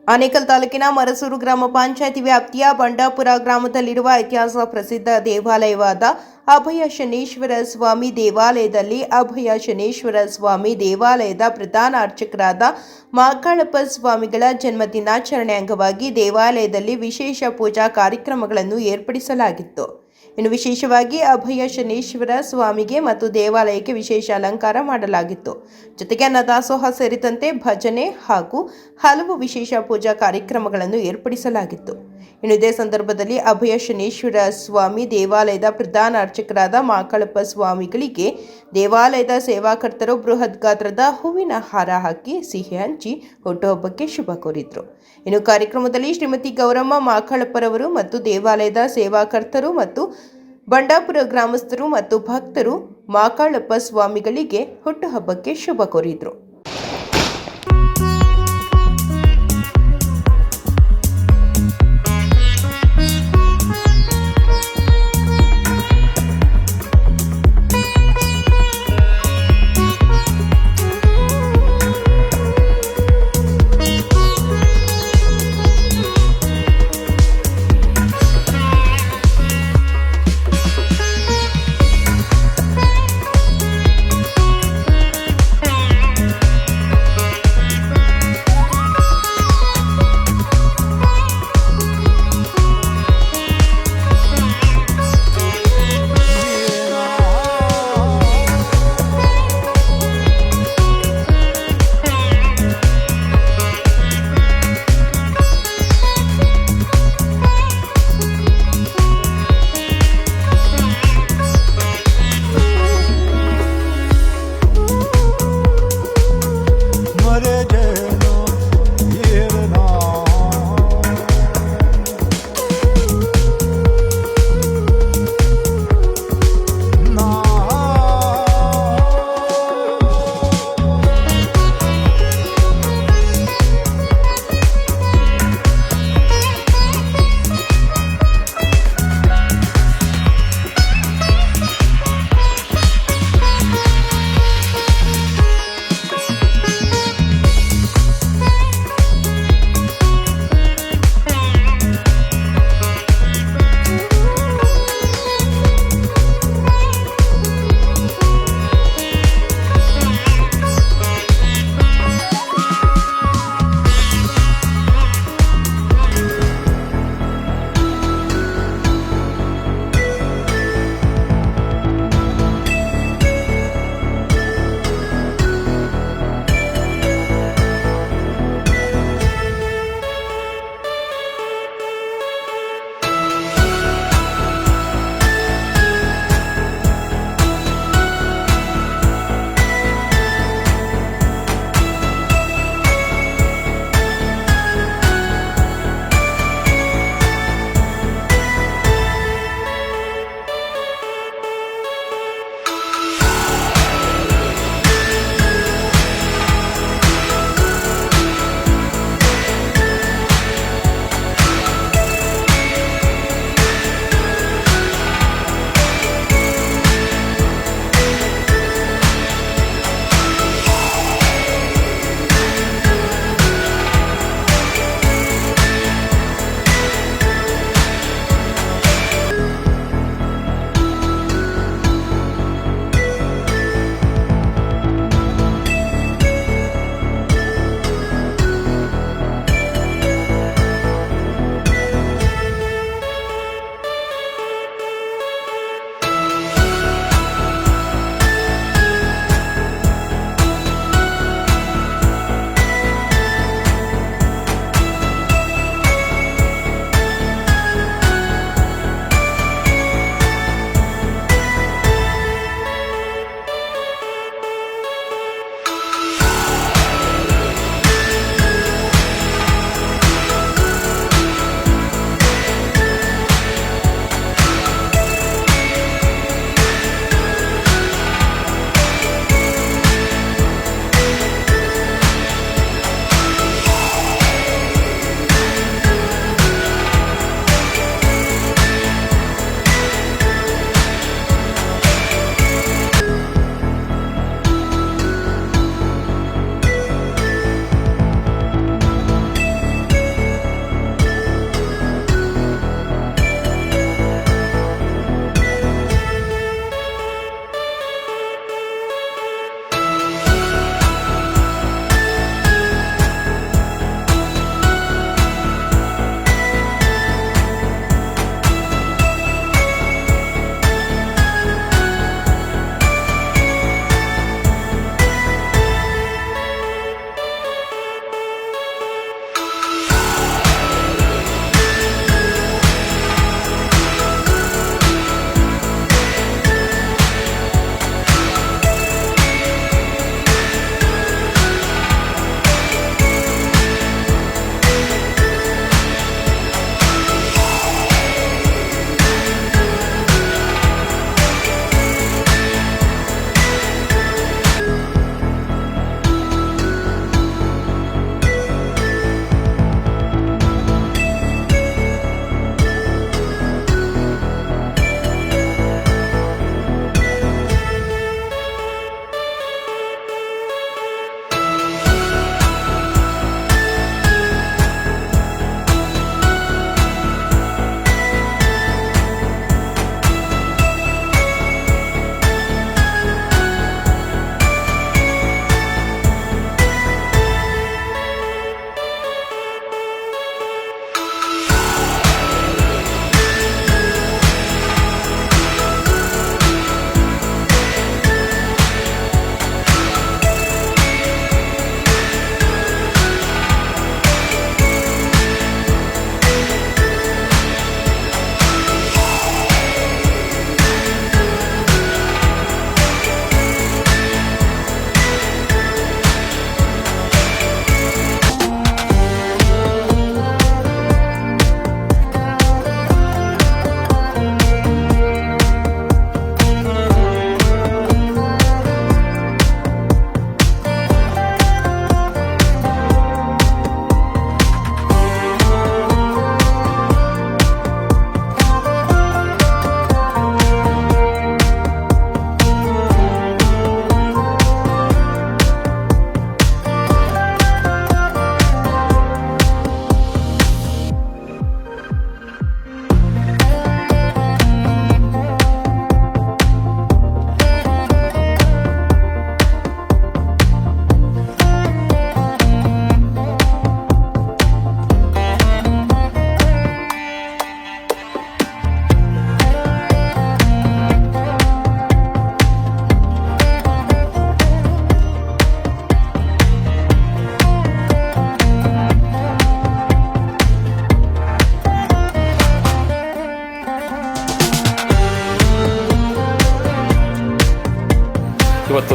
ಆನೇಕಲ್ ತಾಲೂಕಿನ ಮರಸೂರು ಗ್ರಾಮ ಪಂಚಾಯಿತಿ ವ್ಯಾಪ್ತಿಯ ಬಂಡಾಪುರ ಗ್ರಾಮದಲ್ಲಿರುವ ಇತಿಹಾಸ ಪ್ರಸಿದ್ಧ ದೇವಾಲಯವಾದ ಅಭಯ ಶನೇಶ್ವರ ಸ್ವಾಮಿ ದೇವಾಲಯದಲ್ಲಿ ಅಭಯ ಶನೇಶ್ವರ ಸ್ವಾಮಿ ದೇವಾಲಯದ ಪ್ರಧಾನ ಅರ್ಚಕರಾದ ಮಾಕಾಳಪ್ಪ ಸ್ವಾಮಿಗಳ ಜನ್ಮ ದಿನಾಚರಣೆ ಅಂಗವಾಗಿ ದೇವಾಲಯದಲ್ಲಿ ವಿಶೇಷ ಪೂಜಾ ಕಾರ್ಯಕ್ರಮಗಳನ್ನು ಏರ್ಪಡಿಸಲಾಗಿತ್ತು. ಇನ್ನು ವಿಶೇಷವಾಗಿ ಅಭಯ ಶನೇಶ್ವರ ಸ್ವಾಮಿಗೆ ಮತ್ತು ದೇವಾಲಯಕ್ಕೆ ವಿಶೇಷ ಅಲಂಕಾರ ಮಾಡಲಾಗಿತ್ತು. ಜೊತೆಗೆ ಅನ್ನದಾಸೋಹ ಸೇರಿದಂತೆ ಭಜನೆ ಹಾಗೂ ಹಲವು ವಿಶೇಷ ಪೂಜಾ ಕಾರ್ಯಕ್ರಮಗಳನ್ನು ಏರ್ಪಡಿಸಲಾಗಿತ್ತು. ಇನ್ನು ಇದೇ ಸಂದರ್ಭದಲ್ಲಿ ಅಭಯ ಶನೇಶ್ವರ ಸ್ವಾಮಿ ದೇವಾಲಯದ ಪ್ರಧಾನ ಅರ್ಚಕರಾದ ಮಾಕಾಳಪ್ಪ ಸ್ವಾಮಿಗಳಿಗೆ ದೇವಾಲಯದ ಸೇವಾಕರ್ತರು ಬೃಹತ್ ಗಾತ್ರದ ಹೂವಿನ ಹಾರ ಹಾಕಿ ಸಿಹಿ ಹಂಚಿ ಹುಟ್ಟುಹಬ್ಬಕ್ಕೆ ಶುಭ ಕೋರಿದ್ರು. ಇನ್ನು ಕಾರ್ಯಕ್ರಮದಲ್ಲಿ ಶ್ರೀಮತಿ ಗೌರಮ್ಮ ಮಾಕಾಳಪ್ಪರವರು ಮತ್ತು ದೇವಾಲಯದ ಸೇವಾಕರ್ತರು ಮತ್ತು ಬಂಡಾಪುರ ಗ್ರಾಮಸ್ಥರು ಮತ್ತು ಭಕ್ತರು ಮಾಕಾಳಪ್ಪ ಸ್ವಾಮಿಗಳಿಗೆ ಹುಟ್ಟುಹಬ್ಬಕ್ಕೆ ಶುಭ ಕೋರಿದ್ರು.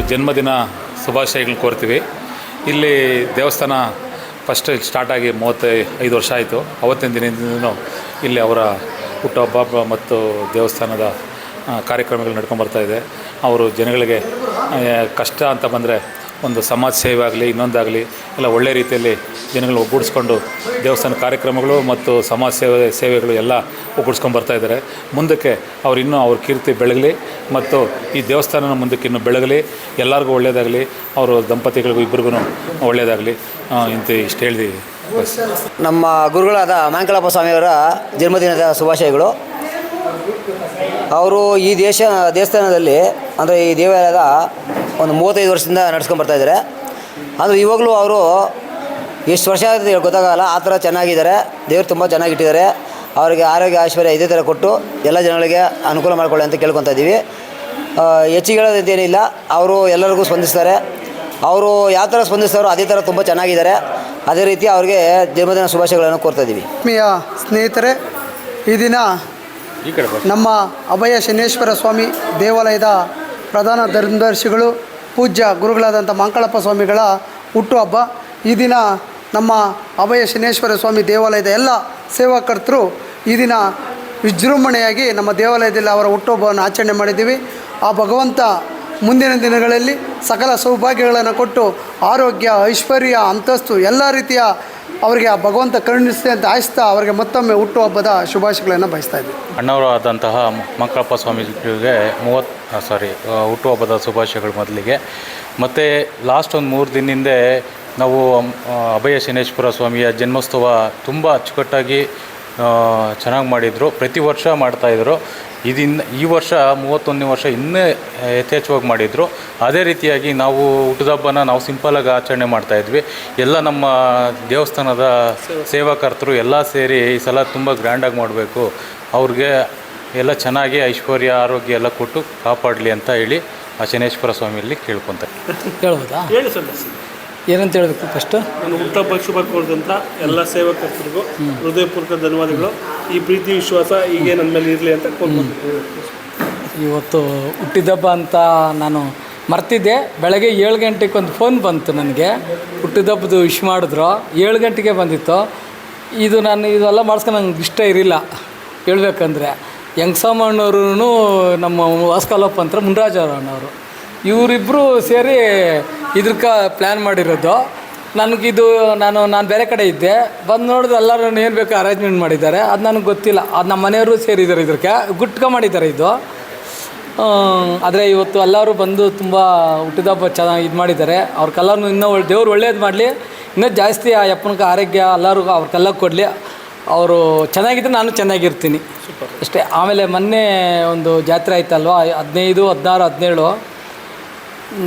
ಜನ್ಮದಿನ ಶುಭಾಶಯಗಳನ್ನ ಕೋರ್ತೀವಿ. ಇಲ್ಲಿ ದೇವಸ್ಥಾನ ಫಸ್ಟ್ ಸ್ಟಾರ್ಟಾಗಿ 35 ವರ್ಷ ಆಯಿತು. ಅವತ್ತಿನ ದಿನದಿಂದಲೂ ಇಲ್ಲಿ ಅವರ ಹುಟ್ಟುಹಬ್ಬ ಮತ್ತು ದೇವಸ್ಥಾನದ ಕಾರ್ಯಕ್ರಮಗಳು ನಡ್ಕೊಂಬರ್ತಾಯಿದೆ. ಅವರು ಜನಗಳಿಗೆ ಕಷ್ಟ ಅಂತ ಬಂದರೆ ಒಂದು ಸಮಾಜ ಸೇವೆ ಆಗಲಿ ಇನ್ನೊಂದಾಗಲಿ ಎಲ್ಲ ಒಳ್ಳೆಯ ರೀತಿಯಲ್ಲಿ ಜನಗಳನ್ನ ಒಗ್ಗೂಡಿಸ್ಕೊಂಡು ದೇವಸ್ಥಾನ ಕಾರ್ಯಕ್ರಮಗಳು ಮತ್ತು ಸಮಾಜ ಸೇವೆಗಳು ಎಲ್ಲ ಒಗ್ಗೂಡಿಸ್ಕೊಂಬರ್ತಾಯಿದ್ದಾರೆ. ಮುಂದಕ್ಕೆ ಅವ್ರು ಇನ್ನೂ ಅವ್ರ ಕೀರ್ತಿ ಬೆಳಗಲಿ ಮತ್ತು ಈ ದೇವಸ್ಥಾನನ ಮುಂದಕ್ಕೆ ಇನ್ನೂ ಬೆಳಗಲಿ, ಎಲ್ಲರಿಗೂ ಒಳ್ಳೆಯದಾಗಲಿ, ಅವರು ದಂಪತಿಗಳಿಗೂ ಇಬ್ಬರಿಗೂ ಒಳ್ಳೆಯದಾಗಲಿ ಇಷ್ಟು ಹೇಳಿ ಬಸ್. ನಮ್ಮ ಗುರುಗಳಾದ ಮಾಂಕಳಪ್ಪ ಸ್ವಾಮಿಯವರ ಜನ್ಮದಿನದ ಶುಭಾಶಯಗಳು. ಅವರು ಈ ದೇವಸ್ಥಾನದಲ್ಲಿ ಅಂದರೆ ಈ ದೇವಾಲಯದ ಒಂದು 35 ವರ್ಷದಿಂದ ನಡೆಸ್ಕೊಂಬರ್ತಾಯಿದ್ದಾರೆ. ಅಂದರೆ ಇವಾಗಲೂ ಅವರು ಎಷ್ಟು ವರ್ಷ ಆಗಿದೆ ಗೊತ್ತಾಗಲ್ಲ, ಆ ಥರ ಚೆನ್ನಾಗಿದ್ದಾರೆ. ದೇವರು ತುಂಬ ಚೆನ್ನಾಗಿಟ್ಟಿದ್ದಾರೆ. ಅವರಿಗೆ ಆರೋಗ್ಯ ಐಶ್ವರ್ಯ ಇದೇ ಥರ ಕೊಟ್ಟು ಎಲ್ಲ ಜನಗಳಿಗೆ ಅನುಕೂಲ ಮಾಡಿಕೊಳ್ಳಿ ಅಂತ ಕೇಳ್ಕೊತಾ ಇದ್ದೀವಿ. ಹೆಚ್ಚಿಗೆ ಹೇಳೋದೇನಿಲ್ಲ, ಅವರು ಎಲ್ಲರಿಗೂ ಸ್ಪಂದಿಸ್ತಾರೆ. ಅವರು ಯಾವ ಥರ ಸ್ಪಂದಿಸ್ತಾರೋ ಅದೇ ಥರ ತುಂಬ ಚೆನ್ನಾಗಿದ್ದಾರೆ. ಅದೇ ರೀತಿ ಅವ್ರಿಗೆ ಜನ್ಮದಿನ ಶುಭಾಶಯಗಳನ್ನು ಕೋರ್ತಾ ಇದ್ದೀವಿ. ಆತ್ಮೀಯ ಸ್ನೇಹಿತರೆ, ಈ ದಿನ ನಮ್ಮ ಅಭಯ ಶನೇಶ್ವರ ಸ್ವಾಮಿ ದೇವಾಲಯದ ಪ್ರಧಾನ ಧರ್ಮದರ್ಶಿಗಳು ಪೂಜ್ಯ ಗುರುಗಳಾದಂಥ ಮಾಂಕಳಪ್ಪ ಸ್ವಾಮಿಗಳ ಹುಟ್ಟುಹಬ್ಬ. ಈ ದಿನ ನಮ್ಮ ಅಭಯ ಶನೇಶ್ವರ ಸ್ವಾಮಿ ದೇವಾಲಯದ ಎಲ್ಲ ಸೇವಾಕರ್ತರು ಈ ದಿನ ವಿಜೃಂಭಣೆಯಾಗಿ ನಮ್ಮ ದೇವಾಲಯದಲ್ಲಿ ಅವರ ಹುಟ್ಟುಹಬ್ಬವನ್ನು ಆಚರಣೆ ಮಾಡಿದ್ದೀವಿ. ಆ ಭಗವಂತ ಮುಂದಿನ ದಿನಗಳಲ್ಲಿ ಸಕಲ ಸೌಭಾಗ್ಯಗಳನ್ನು ಕೊಟ್ಟು ಆರೋಗ್ಯ ಐಶ್ವರ್ಯ ಅಂತಸ್ತು ಎಲ್ಲ ರೀತಿಯ ಅವರಿಗೆ ಆ ಭಗವಂತ ಕರುಣಿಸ್ತೆ ಅಂತ ಆಯಿಸ್ತಾ ಅವರಿಗೆ ಮತ್ತೊಮ್ಮೆ ಹುಟ್ಟುಹಬ್ಬದ ಶುಭಾಶಯಗಳನ್ನು ಬಯಸ್ತಾ ಇದ್ದೀವಿ. ಅಣ್ಣವರು ಆದಂತಹ ಮಾಂಕಳಪ್ಪ ಸ್ವಾಮೀಜಿಗೆ ಹುಟ್ಟುಹಬ್ಬದ ಶುಭಾಶಯಗಳು ಮೊದಲಿಗೆ. ಮತ್ತು ಲಾಸ್ಟ್ ಒಂದು 3 ದಿನದಿಂದ ನಾವು ಅಭಯ ಶನೇಶ್ವರ ಸ್ವಾಮಿಯ ಜನ್ಮೋತ್ಸವ ತುಂಬ ಅಚ್ಚುಕಟ್ಟಾಗಿ ಚೆನ್ನಾಗಿ ಮಾಡಿದರು. ಪ್ರತಿ ವರ್ಷ ಮಾಡ್ತಾಯಿದ್ರು. ಈ ವರ್ಷ 31ನೇ ವರ್ಷ ಇನ್ನೂ ಯಥೇಚ್ಛವಾಗಿ ಮಾಡಿದರು. ಅದೇ ರೀತಿಯಾಗಿ ನಾವು ಹುಟ್ಟುಹಬ್ಬನ ನಾವು ಸಿಂಪಲಾಗಿ ಆಚರಣೆ ಮಾಡ್ತಾಯಿದ್ವಿ. ಎಲ್ಲ ನಮ್ಮ ದೇವಸ್ಥಾನದ ಸೇವಾಕರ್ತರು ಎಲ್ಲ ಸೇರಿ ಈ ಸಲ ತುಂಬ ಗ್ರ್ಯಾಂಡಾಗಿ ಮಾಡಬೇಕು, ಅವ್ರಿಗೆ ಎಲ್ಲ ಚೆನ್ನಾಗಿ ಐಶ್ವರ್ಯ ಆರೋಗ್ಯ ಎಲ್ಲ ಕೊಟ್ಟು ಕಾಪಾಡಲಿ ಅಂತ ಹೇಳಿ ಆ ಶನೇಶ್ವರ ಸ್ವಾಮಿಯಲ್ಲಿ ಕೇಳ್ಕೊತಾರೆ. ಹೇಳ್ಬೋದಾ? ಹೇಳಿ ಸರ್. ಏನಂತ ಹೇಳಬೇಕು ಫಸ್ಟು? ನಾನು ಹುಟ್ಟುಹಬ್ಬ ಶುಭ ಕೋರಿದಂಥ ಎಲ್ಲ ಸೇವಕರ್ತರಿಗೂ ಹೃದಯಪೂರ್ವಕ ಧನ್ಯವಾದಗಳು. ಈ ಪ್ರೀತಿ ವಿಶ್ವಾಸ ಹೀಗೆ ನನ್ನ ಮೇಲೆ ಇರಲಿ ಅಂತ ಕೋರ್ಬೋದು. ಇವತ್ತು ಹುಟ್ಟಿದಬ್ಬ ಅಂತ ನಾನು ಮರ್ತಿದ್ದೆ. ಬೆಳಗ್ಗೆ 7 ಗಂಟೆಗೆ ಒಂದು ಫೋನ್ ಬಂತು ನನಗೆ, ಹುಟ್ಟಿದಬ್ಬದು ವಿಶ್ ಮಾಡಿದ್ರು. 7 ಗಂಟೆಗೆ ಬಂದಿತ್ತು. ಇದೆಲ್ಲ ಮಾಡಿಸ್ಕೊಂಡು ನಂಗೆ ಇಷ್ಟ ಇರಲಿಲ್ಲ ಹೇಳ್ಬೇಕಂದ್ರೆ. ಯಂಗ್ಸಮ್ಮಣ್ಣವರು ನಮ್ಮ ವಾಸ್ಕಲಪ್ಪ ಅಂತ ಮುನ್ರಾಜಣ್ಣವರು ಇವರಿಬ್ಬರು ಸೇರಿ ಇದಕ್ಕೆ ಪ್ಲ್ಯಾನ್ ಮಾಡಿರೋದು. ನಾನು ಬೇರೆ ಕಡೆ ಇದ್ದೆ. ಬಂದು ನೋಡಿದ್ರೆ ಎಲ್ಲರೂ ಏನು ಬೇಕು ಅರೇಂಜ್ಮೆಂಟ್ ಮಾಡಿದ್ದಾರೆ. ಅದು ನನಗೆ ಗೊತ್ತಿಲ್ಲ. ಅದು ನಮ್ಮ ಮನೆಯವರು ಸೇರಿದ್ದಾರೆ. ಇದಕ್ಕೆ ಗುಟ್ಕ ಮಾಡಿದ್ದಾರೆ ಇದು. ಆದರೆ ಇವತ್ತು ಎಲ್ಲರೂ ಬಂದು ತುಂಬ ಹುಟ್ಟಿದಬ್ಬ ಚೆನ್ನಾಗಿ ಇದು ಮಾಡಿದ್ದಾರೆ. ಅವ್ರಿಗೆಲ್ಲರೂ ಇನ್ನೂ ದೇವ್ರು ಒಳ್ಳೇದು ಮಾಡಲಿ, ಇನ್ನೂ ಜಾಸ್ತಿ ಆ ಯಪ್ಪನಿಗೆ ಆರೋಗ್ಯ ಎಲ್ಲರಿಗೂ ಅವ್ರಿಗೆಲ್ಲ ಕೊಡಲಿ. ಅವರು ಚೆನ್ನಾಗಿದ್ದರೆ ನಾನು ಚೆನ್ನಾಗಿರ್ತೀನಿ ಅಷ್ಟೇ. ಆಮೇಲೆ ಮೊನ್ನೆ ಒಂದು ಜಾತ್ರೆ ಆಯ್ತಲ್ವ, 15, 16, 17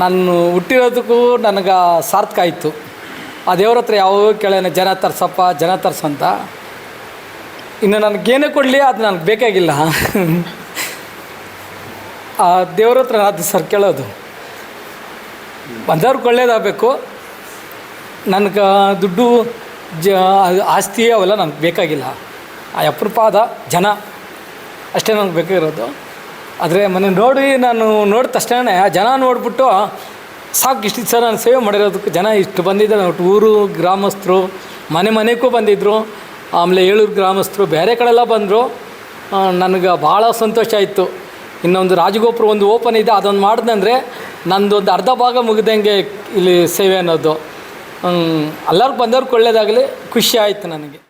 ನಾನು ಹುಟ್ಟಿರೋದಕ್ಕೂ ನನಗೆ ಸಾರ್ಥಕ ಆಯಿತು. ಆ ದೇವ್ರ ಹತ್ರ ಯಾವಾಗ ಕೇಳೋಣ, ಜನ ತರ್ಸಂತ. ಇನ್ನು ನನಗೇನೇ ಕೊಡಲಿ ಅದು ನನಗೆ ಬೇಕಾಗಿಲ್ಲ. ಆ ದೇವ್ರ ಹತ್ರ ಅದು ಸರ್ ಕೇಳೋದು, ಬಂದವ್ರಿಗೆ ಒಳ್ಳೇದಾಗಬೇಕು. ನನಗೆ ದುಡ್ಡು ಆಸ್ತಿ ಅವೆಲ್ಲ ನನಗೆ ಬೇಕಾಗಿಲ್ಲ. ಆ ಅಪರೂಪದ ಜನ ಅಷ್ಟೇ ನನಗೆ ಬೇಕಾಗಿರೋದು. ಆದರೆ ನಾನು ನೋಡಿದ ತಕ್ಷಣ ಜನ ನೋಡಿಬಿಟ್ಟು ಸಾಕು, ಇಷ್ಟು ಸರ್ ನಾನು ಸೇವೆ ಮಾಡಿರೋದಕ್ಕೆ ಜನ ಇಷ್ಟು ಬಂದಿದ್ದಾರೆ. ಊರು ಗ್ರಾಮಸ್ಥರು ಮನೆಗೂ ಬಂದಿದ್ದರು. ಆಮೇಲೆ 7 ಗ್ರಾಮಸ್ಥರು ಬೇರೆ ಕಡೆಲ್ಲ ಬಂದರು. ನನಗೆ ಭಾಳ ಸಂತೋಷ ಆಯಿತು. ಇನ್ನೊಂದು ರಾಜಗೋಪುರ ಒಂದು ಓಪನ್ ಇದೆ, ಅದೊಂದು ಮಾಡಿದಂದರೆ ನಂದೊಂದು ಅರ್ಧ ಭಾಗ ಮುಗಿದಂಗೆ ಇಲ್ಲಿ ಸೇವೆ ಅನ್ನೋದು. ಎಲ್ಲರಿಗೂ ಬಂದವ್ರಿಗೆ ಒಳ್ಳೆಯದಾಗಲಿ, ಖುಷಿ ಆಯಿತು ನನಗೆ.